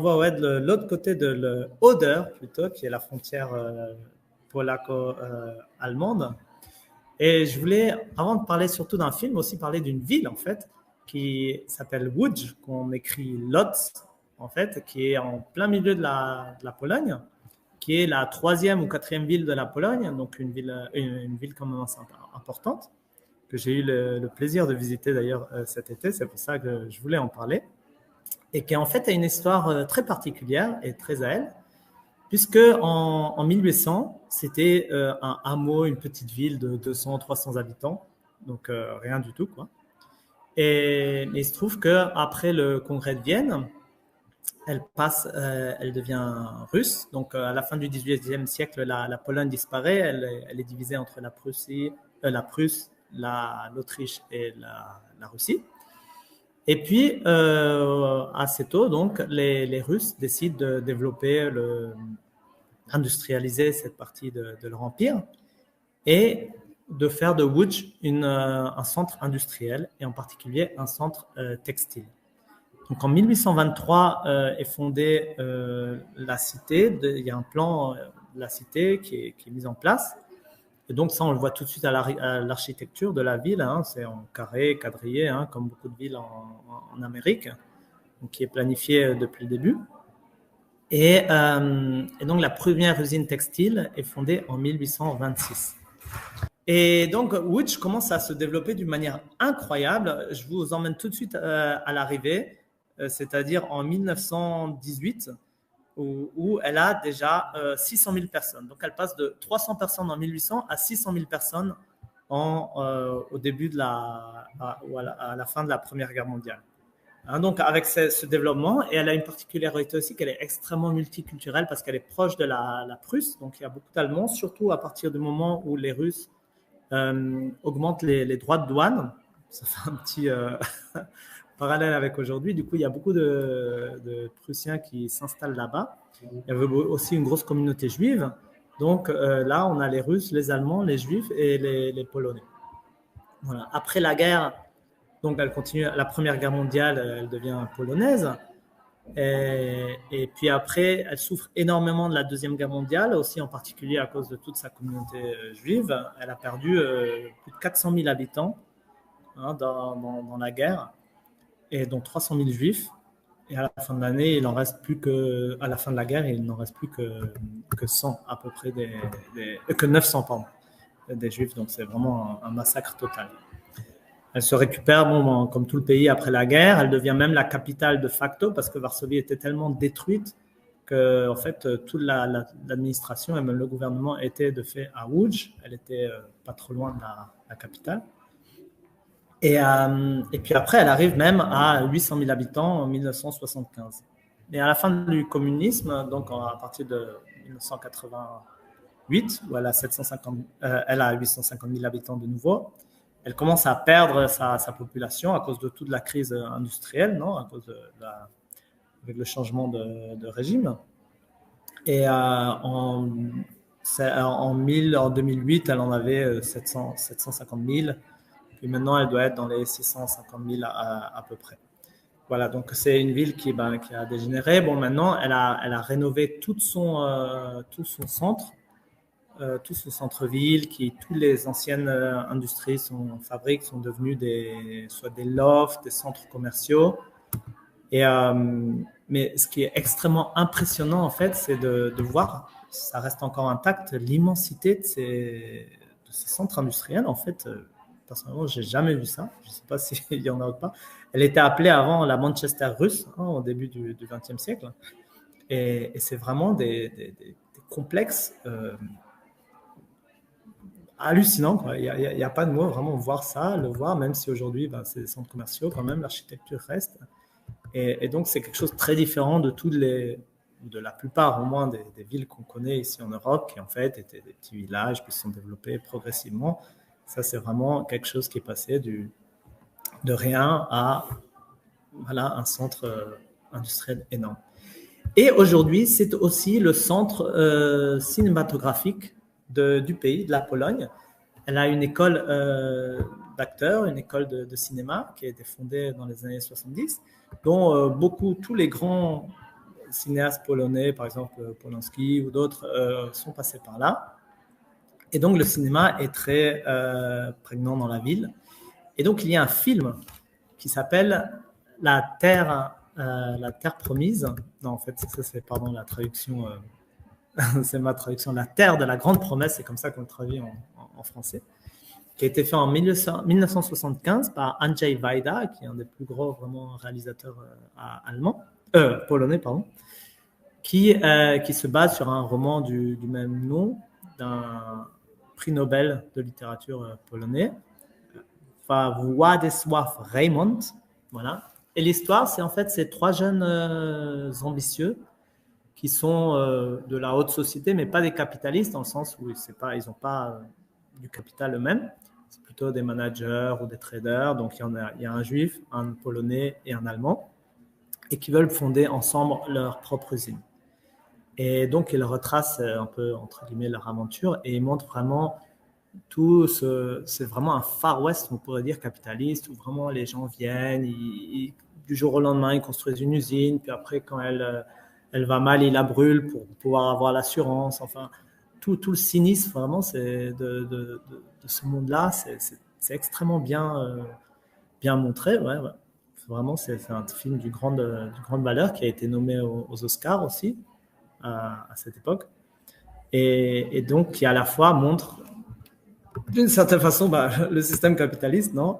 voit ouais, de l'autre côté de l'Oder, plutôt, qui est la frontière polaco-allemande. Et je voulais, avant de parler surtout d'un film, aussi parler d'une ville, en fait, qui s'appelle Łódź, qu'on écrit Lodz, en fait, qui est en plein milieu de la Pologne, qui est la troisième ou quatrième ville de la Pologne, donc une ville quand même assez importante, que j'ai eu le plaisir de visiter d'ailleurs cet été, c'est pour ça que je voulais en parler, et qui en fait a une histoire très particulière et très à elle, puisque en 1800, c'était un hameau, une petite ville de 200-300 habitants, donc rien du tout, quoi. Et il se trouve qu'après le congrès de Vienne, elle devient russe. Donc à la fin du XVIIIe siècle, la Pologne disparaît. Elle est divisée entre la Prusse, l'Autriche et la Russie. Et puis, assez tôt, donc, les Russes décident de développer industrialiser cette partie de leur empire et de faire de Łódź un centre industriel et en particulier un centre textile. Donc en 1823 est fondée la cité. Il y a un plan de la cité qui est mis en place. Et donc ça, on le voit tout de suite à l'architecture de la ville. Hein, c'est en carré, quadrillé, hein, comme beaucoup de villes en Amérique, donc qui est planifié depuis le début. Et donc la première usine textile est fondée en 1826. Et donc Łódź commence à se développer d'une manière incroyable. Je vous emmène tout de suite à l'arrivée, c'est-à-dire en 1918, où elle a déjà 600 000 personnes. Donc elle passe de 300 personnes en 1800 à 600 000 personnes au début à la fin de la Première Guerre mondiale. Hein, donc avec ce développement, et elle a une particularité aussi qu'elle est extrêmement multiculturelle parce qu'elle est proche de la Prusse, donc il y a beaucoup d'Allemands, surtout à partir du moment où les Russes augmentent les droits de douane. Ça fait un petit parallèle avec aujourd'hui. Du coup, il y a beaucoup de Prussiens qui s'installent là-bas. Il y avait aussi une grosse communauté juive. Donc là, on a les Russes, les Allemands, les Juifs et les Polonais. Voilà. Après la guerre, donc elle continue, la Première Guerre mondiale, elle devient polonaise. Et puis après, elle souffre énormément de la Deuxième Guerre mondiale, aussi en particulier à cause de toute sa communauté juive. Elle a perdu plus de 400 000 habitants hein, dans la guerre, et dont 300 000 juifs. Et à la fin de l'année, il en reste plus que, à la fin de la guerre, il n'en reste plus que 100 à peu près que 900 pardon, des juifs. Donc c'est vraiment un massacre total. Elle se récupère, bon, comme tout le pays après la guerre. Elle devient même la capitale de facto parce que Varsovie était tellement détruite que, en fait, toute l'administration et même le gouvernement était de fait à Łódź. Elle était pas trop loin de la capitale. Et puis après, elle arrive même à 800 000 habitants en 1975. Et à la fin du communisme, donc à partir de 1988, où elle a 850 000 habitants de nouveau, elle commence à perdre sa population à cause de toute la crise industrielle, non, à cause avec le changement de régime. Et en 2008, elle en avait 750 000. Puis maintenant, elle doit être dans les 650 000 à peu près. Voilà, donc c'est une ville qui a dégénéré. Bon, maintenant, elle a rénové tout son centre. Tout ce centre-ville, toutes les anciennes industries fabriques sont devenues soit des lofts, des centres commerciaux. Mais ce qui est extrêmement impressionnant, en fait, c'est de voir, ça reste encore intact, l'immensité de ces centres industriels. En fait, personnellement, je n'ai jamais vu ça. Je ne sais pas s'il y en a autre part. Elle était appelée avant la Manchester russe, hein, au début du XXe siècle. Et c'est vraiment des complexes hallucinant, quoi. Il y a pas de mots, vraiment voir ça, le voir, même si aujourd'hui c'est des centres commerciaux, quand même l'architecture reste. Et donc c'est quelque chose de très différent de la plupart au moins des villes qu'on connaît ici en Europe, qui en fait étaient des petits villages qui se sont développés progressivement. Ça, c'est vraiment quelque chose qui est passé de rien à voilà, un centre industriel énorme. Et aujourd'hui, c'est aussi le centre cinématographique du pays, de la Pologne. Elle a une école d'acteurs, une école de cinéma qui a été fondée dans les années 70, dont tous les grands cinéastes polonais, par exemple Polanski ou d'autres, sont passés par là. Et donc, le cinéma est très prégnant dans la ville. Et donc, il y a un film qui s'appelle La Terre promise. Non, en fait, ça, c'est, pardon, la traduction, c'est ma traduction. La Terre de la grande promesse, c'est comme ça qu'on le traduit en français, qui a été fait en 1975 par Andrzej Wajda, qui est un des plus gros vraiment réalisateurs polonais, pardon, qui se base sur un roman du même nom d'un prix Nobel de littérature polonais, Władysław Reymont, voilà. Et l'histoire, c'est en fait ces trois jeunes ambitieux qui sont de la haute société, mais pas des capitalistes, dans le sens où ils n'ont pas du capital eux-mêmes. C'est plutôt des managers ou des traders. Donc, il y a un juif, un polonais et un allemand, et qui veulent fonder ensemble leur propre usine. Et donc, ils retracent un peu, entre guillemets, leur aventure et ils montrent vraiment c'est vraiment un Far West, on pourrait dire, capitaliste, où vraiment les gens viennent, du jour au lendemain, ils construisent une usine, puis après, quand elle va mal, ils la brûlent pour pouvoir avoir l'assurance. Enfin, tout le cynisme, vraiment, c'est de ce monde-là, c'est extrêmement bien montré. Ouais. Vraiment, c'est un film de grande valeur qui a été nommé aux Oscars aussi à cette époque. Et donc, qui à la fois montre d'une certaine façon le système capitaliste, non?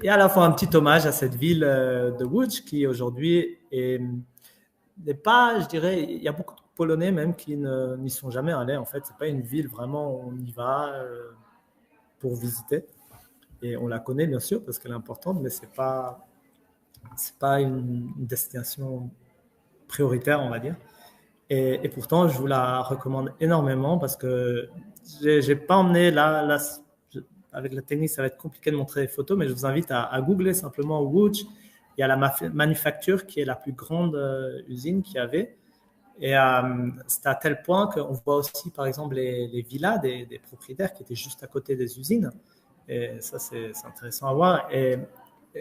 Et à la fois un petit hommage à cette ville de Łódź qui aujourd'hui n'est pas, je dirais, il y a beaucoup de Polonais même qui n'y sont jamais allés. En fait, c'est pas une ville vraiment où on y va pour visiter. Et on la connaît bien sûr parce qu'elle est importante, mais c'est pas une destination prioritaire, on va dire. Et pourtant, je vous la recommande énormément parce que j'ai pas emmené avec la technique, ça va être compliqué de montrer les photos, mais je vous invite à googler simplement Łódź. Il y a la manufacture qui est la plus grande usine qu'il y avait. Et c'est à tel point qu'on voit aussi, par exemple, les villas des propriétaires qui étaient juste à côté des usines. Et ça, c'est intéressant à voir. Et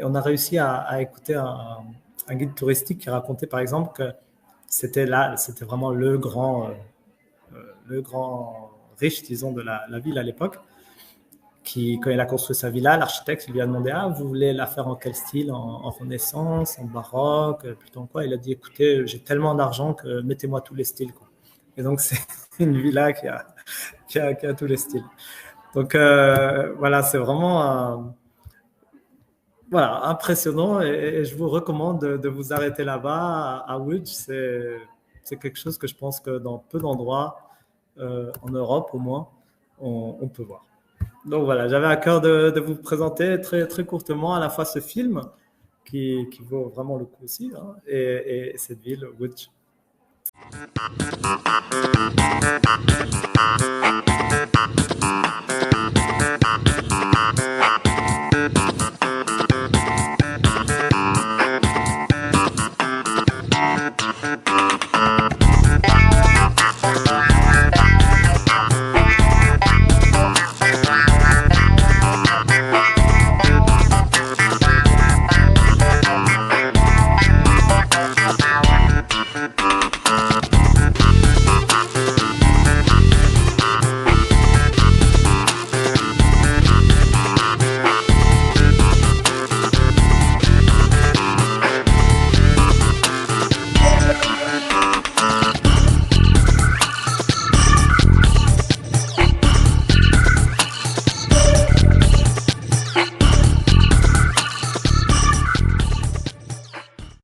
on a réussi à écouter un guide touristique qui racontait, par exemple, que c'était vraiment le grand riche, disons, de la ville à l'époque, qui, quand il a construit sa villa, l'architecte lui a demandé « Ah, vous voulez la faire en quel style? En Renaissance, en baroque, plutôt en quoi ?» Il a dit « Écoutez, j'ai tellement d'argent que mettez-moi tous les styles. » Et donc, c'est une villa qui a tous les styles. Donc, voilà, c'est vraiment impressionnant et je vous recommande de vous arrêter là-bas à Łódź. C'est quelque chose que je pense que dans peu d'endroits, en Europe au moins, on peut voir. Donc voilà, j'avais à cœur de vous présenter très, très courtement à la fois ce film qui vaut vraiment le coup aussi, hein, et cette ville, Łódź. Thank you.